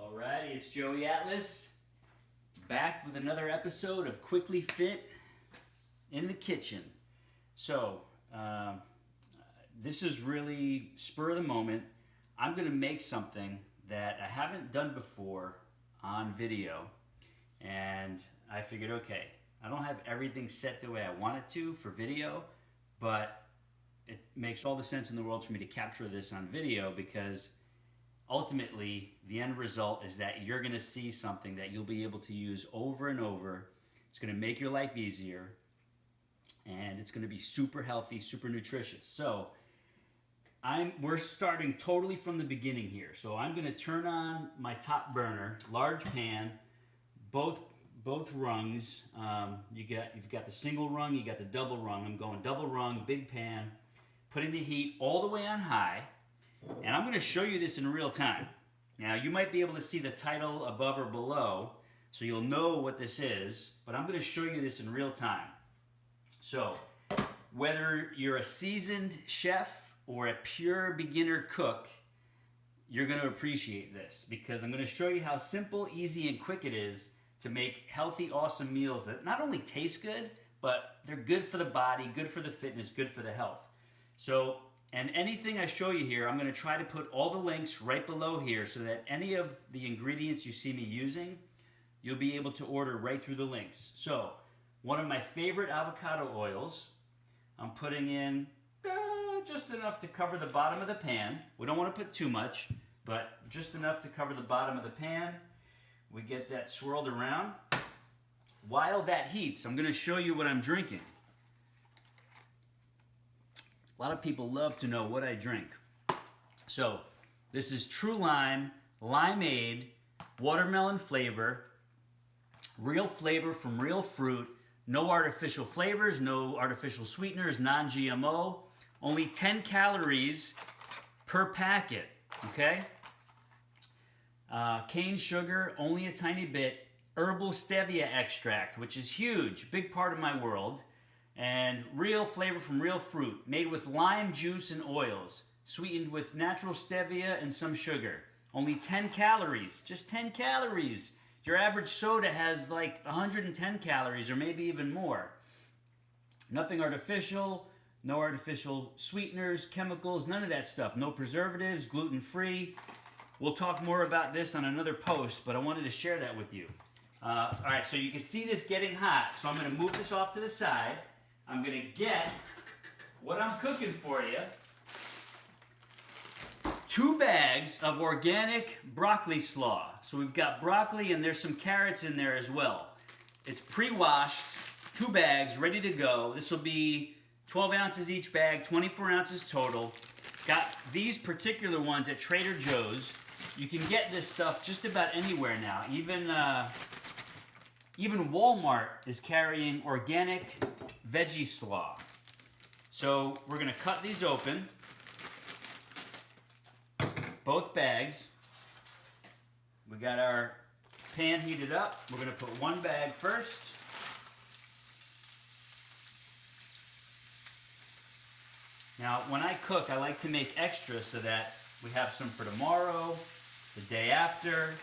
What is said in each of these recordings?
Alrighty, it's Joey Atlas, back with another episode of Quickly Fit in the Kitchen. So, this is really spur of the moment. I'm going to make something that I haven't done before on video, and I figured, okay, I don't have everything set the way I want it to for video, but it makes all the sense in the world for me to capture this on video because ultimately, the end result is that you're going to see something that you'll be able to use over and over. It's going to make your life easier, and it's going to be super healthy, super nutritious. So we're starting totally from the beginning here. So I'm going to turn on my top burner, large pan, both rungs. You've got the single rung, you got the double rung. I'm going double rung, big pan, putting the heat all the way on high. And I'm going to show you this in real time. Now, you might be able to see the title above or below, so you'll know what this is, but I'm going to show you this in real time. So, whether you're a seasoned chef or a pure beginner cook, you're going to appreciate this because I'm going to show you how simple, easy, and quick it is to make healthy, awesome meals that not only taste good, but they're good for the body, good for the fitness, good for the health. So, and anything I show you here, I'm going to try to put all the links right below here so that any of the ingredients you see me using, you'll be able to order right through the links. So, one of my favorite avocado oils, I'm putting in just enough to cover the bottom of the pan. We don't want to put too much, but just enough to cover the bottom of the pan. We get that swirled around. While that heats, I'm going to show you what I'm drinking. A lot of people love to know what I drink. So, this is True Lime, limeade, watermelon flavor, real flavor from real fruit, no artificial flavors, no artificial sweeteners, non-GMO, only 10 calories per packet, okay? Cane sugar, only a tiny bit, herbal stevia extract, which is huge, big part of my world. And real flavor from real fruit, made with lime juice and oils, sweetened with natural stevia and some sugar. Only 10 calories, just 10 calories. Your average soda has like 110 calories or maybe even more. Nothing artificial, no artificial sweeteners, chemicals, none of that stuff. No preservatives, gluten-free. We'll talk more about this on another post, but I wanted to share that with you. All right, so you can see this getting hot. So I'm going to move this off to the side. I'm going to get what I'm cooking for you. 2 bags of organic broccoli slaw. So we've got broccoli and there's some carrots in there as well. It's pre-washed, 2 bags, ready to go. This will be 12 ounces each bag, 24 ounces total. Got these particular ones at Trader Joe's. You can get this stuff just about anywhere now. Even Walmart is carrying organic veggie slaw. So we're going to cut these open, both bags. We got our pan heated up. We're going to put 1 bag first. Now, when I cook, I like to make extra so that we have some for tomorrow, the day after,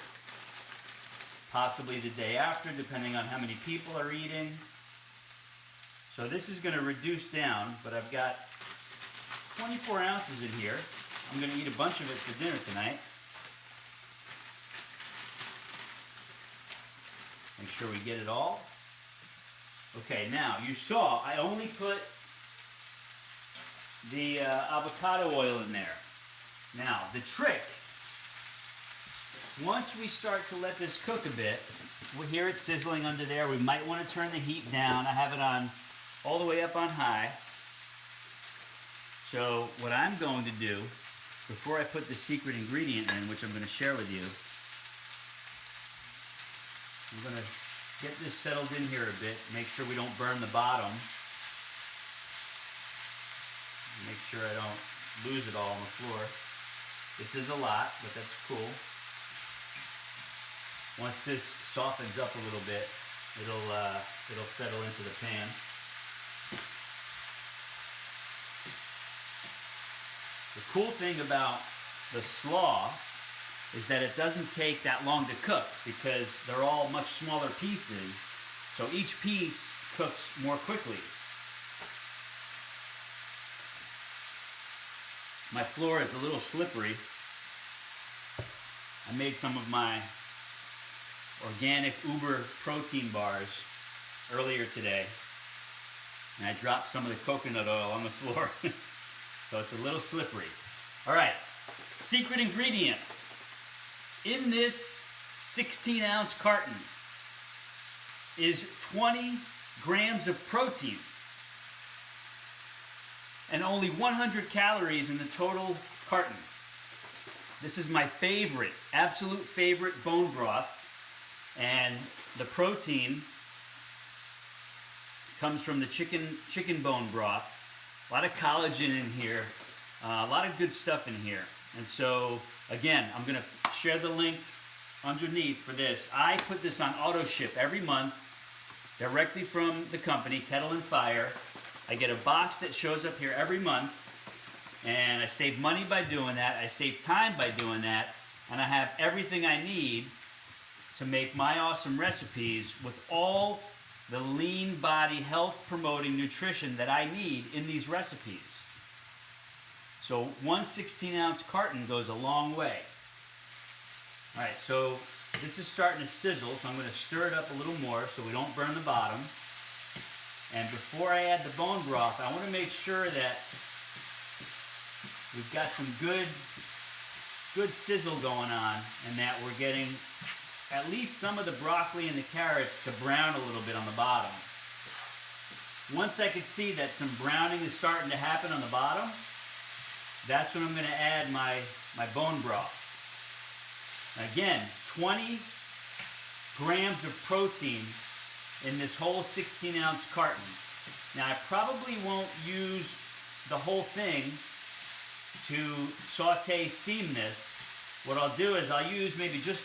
possibly the day after, depending on how many people are eating. So this is going to reduce down, but I've got 24 ounces in here. I'm going to eat a bunch of it for dinner tonight. Make sure we get it all. Okay, now you saw I only put the avocado oil in there. Now, the trick, once we start to let this cook a bit, we'll hear it sizzling under there. We might want to turn the heat down. I have it on all the way up on high. So what I'm going to do, before I put the secret ingredient in, which I'm going to share with you, I'm going to get this settled in here a bit, make sure we don't burn the bottom. Make sure I don't lose it all on the floor. This is a lot, but that's cool. Once this softens up a little bit, it'll settle into the pan. The cool thing about the slaw is that it doesn't take that long to cook because they're all much smaller pieces, so each piece cooks more quickly. My floor is a little slippery. I made some of my organic Uber protein bars earlier today, and I dropped some of the coconut oil on the floor, so it's a little slippery. All right, secret ingredient. In this 16-ounce carton is 20 grams of protein and only 100 calories in the total carton. This is my favorite, absolute favorite bone broth, and the protein comes from the chicken bone broth. A lot of collagen in here, a lot of good stuff in here. And so, again, I'm going to share the link underneath for this. I put this on auto ship every month directly from the company, Kettle and Fire. I get a box that shows up here every month, and I save money by doing that. I save time by doing that, and I have everything I need to make my awesome recipes with all the lean body, health promoting nutrition that I need in these recipes. So one 16-ounce carton goes a long way. All right, so this is starting to sizzle, so I'm going to stir it up a little more so we don't burn the bottom. And before I add the bone broth, I want to make sure that we've got some good sizzle going on, and that we're getting at least some of the broccoli and the carrots to brown a little bit on the bottom. Once I can see that some browning is starting to happen on the bottom, that's when I'm going to add my bone broth. Again, 20 grams of protein in this whole 16-ounce carton. Now, I probably won't use the whole thing to saute steam this. What I'll do is I'll use maybe just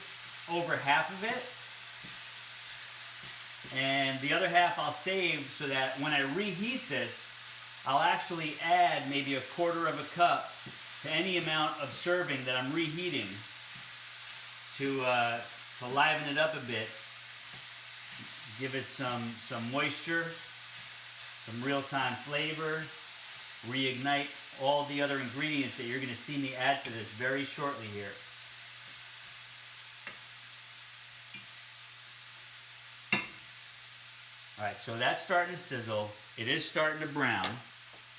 over half of it, and the other half I'll save so that when I reheat this, I'll actually add maybe 1/4 of a cup to any amount of serving that I'm reheating to liven it up a bit, give it some moisture, some real-time flavor, reignite all the other ingredients that you're going to see me add to this very shortly here. All right, so that's starting to sizzle. It is starting to brown.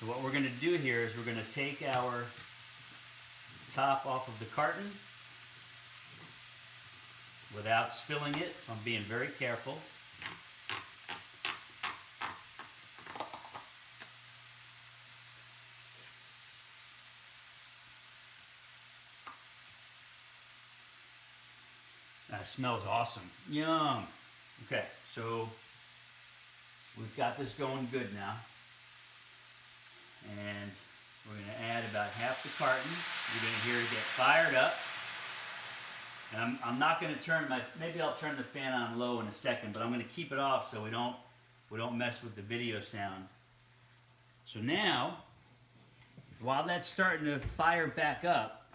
So what we're going to do here is we're going to take our top off of the carton without spilling it. So I'm being very careful. That smells awesome. Yum. Okay, so we've got this going good now. And we're going to add about half the carton. You're going to hear it get fired up. And I'm not going to turn maybe I'll turn the fan on low in a second, but I'm going to keep it off so we don't mess with the video sound. So now, while that's starting to fire back up,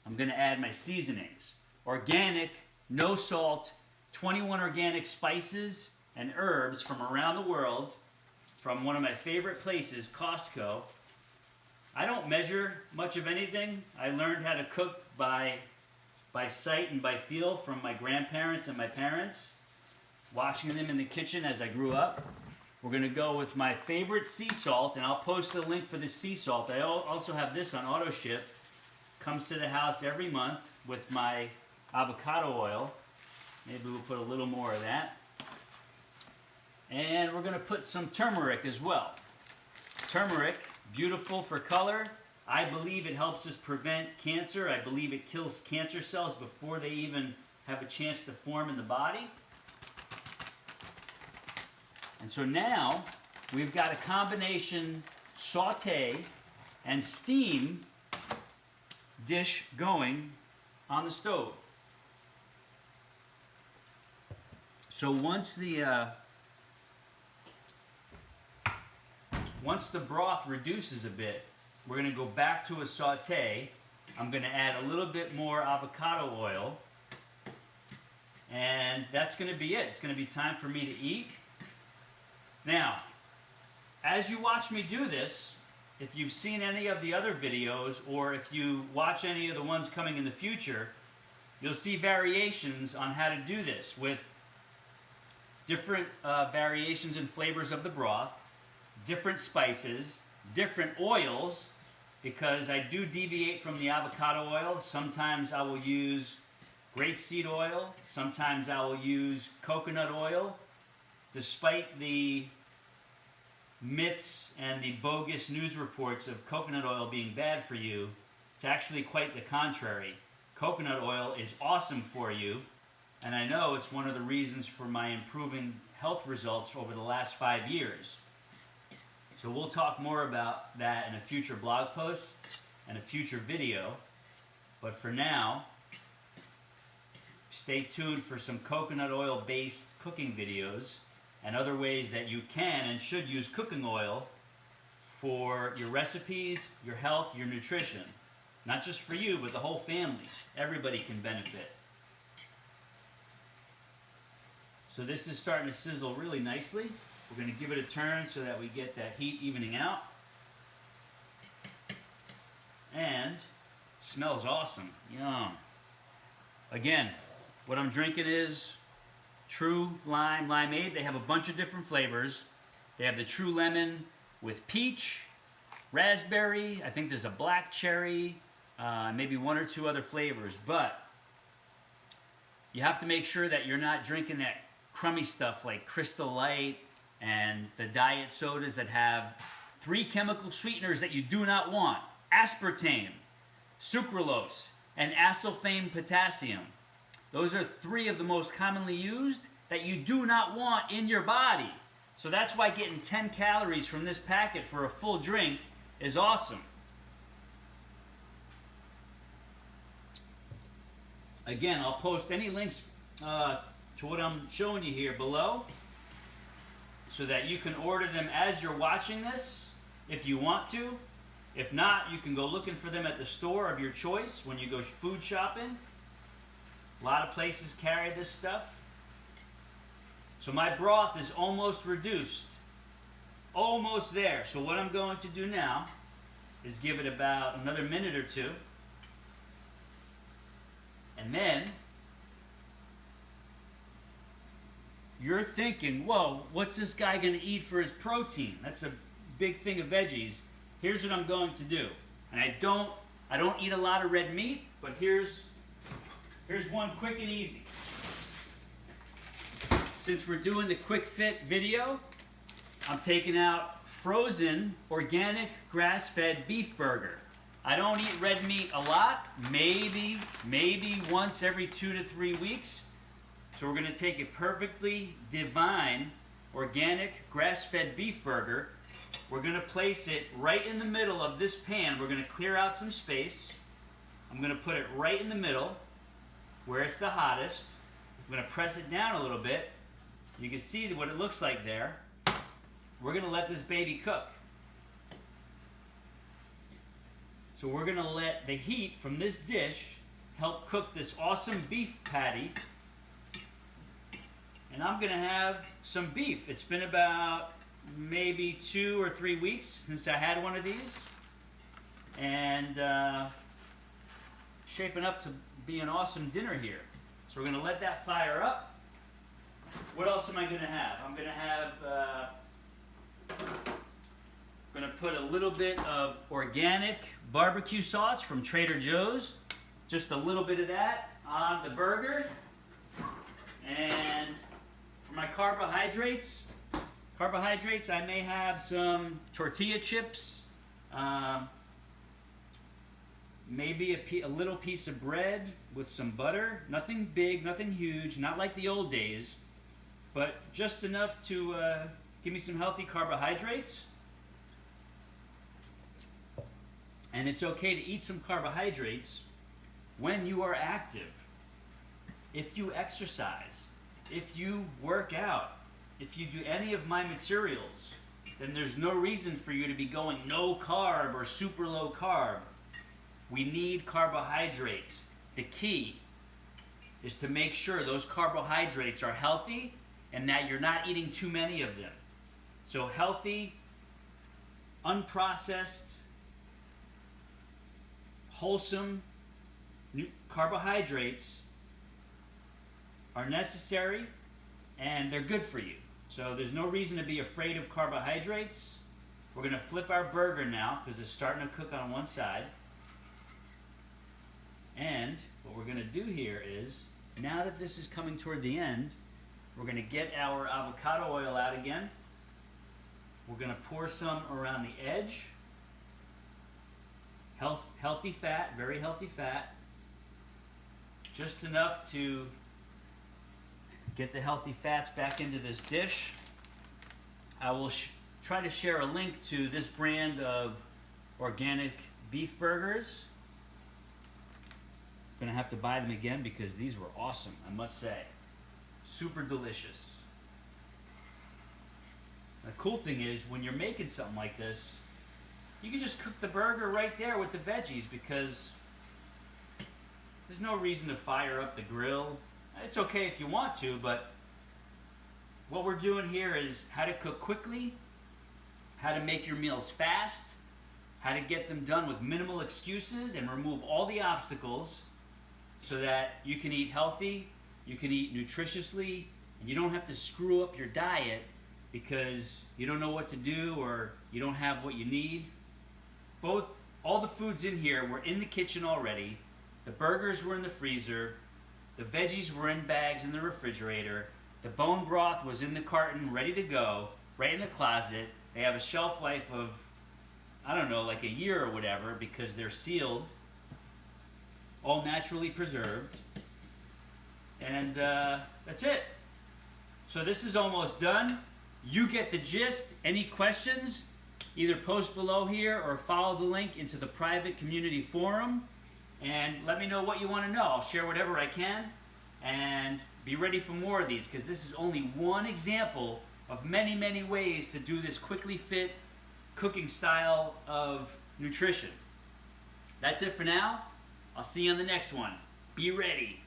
I'm going to add my seasonings. Organic, no salt, 21 organic spices and herbs from around the world, from one of my favorite places, Costco. I don't measure much of anything. I learned how to cook by sight and by feel from my grandparents and my parents, watching them in the kitchen as I grew up. We're going to go with my favorite sea salt, and I'll post the link for this sea salt. I also have this on auto ship. Comes to the house every month with my avocado oil. Maybe we'll put a little more of that. And we're going to put some turmeric as well. Turmeric, beautiful for color. I believe it helps us prevent cancer. I believe it kills cancer cells before they even have a chance to form in the body. And so now we've got a combination saute and steam dish going on the stove. So once the broth reduces a bit, we're going to go back to a saute, I'm going to add a little bit more avocado oil. And that's going to be it. It's going to be time for me to eat. Now, as you watch me do this, if you've seen any of the other videos, or if you watch any of the ones coming in the future, you'll see variations on how to do this with different variations and flavors of the broth, different spices, different oils, because I do deviate from the avocado oil. Sometimes I will use grapeseed oil, sometimes I will use coconut oil. Despite the myths and the bogus news reports of coconut oil being bad for you, it's actually quite the contrary. Coconut oil is awesome for you, and I know it's one of the reasons for my improving health results over the last 5 years. So we'll talk more about that in a future blog post and a future video, but for now, stay tuned for some coconut oil based cooking videos and other ways that you can and should use cooking oil for your recipes, your health, your nutrition. Not just for you, but the whole family. Everybody can benefit. So this is starting to sizzle really nicely. We're going to give it a turn so that we get that heat evening out. And it smells awesome. Yum. Again, what I'm drinking is True Lime Limeade. They have a bunch of different flavors. They have the True Lemon with peach, raspberry, I think there's a black cherry, maybe 1 or 2 other flavors. But you have to make sure that you're not drinking that crummy stuff like Crystal Light and the diet sodas that have 3 chemical sweeteners that you do not want: aspartame, sucralose, and acesulfame potassium. Those are 3 of the most commonly used that you do not want in your body. So that's why getting 10 calories from this packet for a full drink is awesome. Again, I'll post any links to what I'm showing you here below so that you can order them as you're watching this if you want to. If not, you can go looking for them at the store of your choice when you go food shopping. A lot of places carry this stuff. So my broth is almost reduced. Almost there. So what I'm going to do now is give it about another minute or 2. And then you're thinking, whoa, what's this guy going to eat for his protein? That's a big thing of veggies. Here's what I'm going to do. And I don't eat a lot of red meat, but here's one quick and easy. Since we're doing the quick fit video, I'm taking out frozen organic grass-fed beef burger. I don't eat red meat a lot, maybe once every 2 to 3 weeks. So we're going to take a perfectly divine organic grass-fed beef burger. We're going to place it right in the middle of this pan. We're going to clear out some space. I'm going to put it right in the middle where it's the hottest. I'm going to press it down a little bit. You can see what it looks like there. We're going to let this baby cook. So we're going to let the heat from this dish help cook this awesome beef patty. And I'm going to have some beef. It's been about maybe 2 or 3 weeks since I had one of these. And shaping up to be an awesome dinner here. So we're going to let that fire up. What else am I going to have? I'm going to have, going to put a little bit of organic barbecue sauce from Trader Joe's. Just a little bit of that on the burger. And for my carbohydrates, I may have some tortilla chips, maybe a little piece of bread with some butter. Nothing big, nothing huge, not like the old days, but just enough to give me some healthy carbohydrates. And it's okay to eat some carbohydrates when you are active. If you exercise, if you work out, if you do any of my materials, then there's no reason for you to be going no carb or super low carb. We need carbohydrates. The key is to make sure those carbohydrates are healthy and that you're not eating too many of them. So healthy, unprocessed, wholesome carbohydrates are necessary and they're good for you. So there's no reason to be afraid of carbohydrates. We're going to flip our burger now because it's starting to cook on one side. And what we're going to do here is, now that this is coming toward the end, we're going to get our avocado oil out again. We're going to pour some around the edge. Healthy fat, very healthy fat. Just enough to get the healthy fats back into this dish. I will try to share a link to this brand of organic beef burgers. I'm gonna have to buy them again because these were awesome, I must say. Super delicious. The cool thing is, when you're making something like this, you can just cook the burger right there with the veggies because there's no reason to fire up the grill. It's okay if you want to, but what we're doing here is how to cook quickly, how to make your meals fast, how to get them done with minimal excuses and remove all the obstacles so that you can eat healthy, you can eat nutritiously, and you don't have to screw up your diet because you don't know what to do or you don't have what you need. All the foods in here were in the kitchen already. The burgers were in the freezer. The veggies were in bags in the refrigerator. The bone broth was in the carton, ready to go, right in the closet. They have a shelf life of, I don't know, like a year or whatever because they're sealed, all naturally preserved. And that's it. So this is almost done. You get the gist. Any questions? Either post below here or follow the link into the private community forum and let me know what you want to know. I'll share whatever I can, and be ready for more of these because this is only one example of many, many ways to do this quickly fit cooking style of nutrition. That's it for now. I'll see you on the next one. Be ready.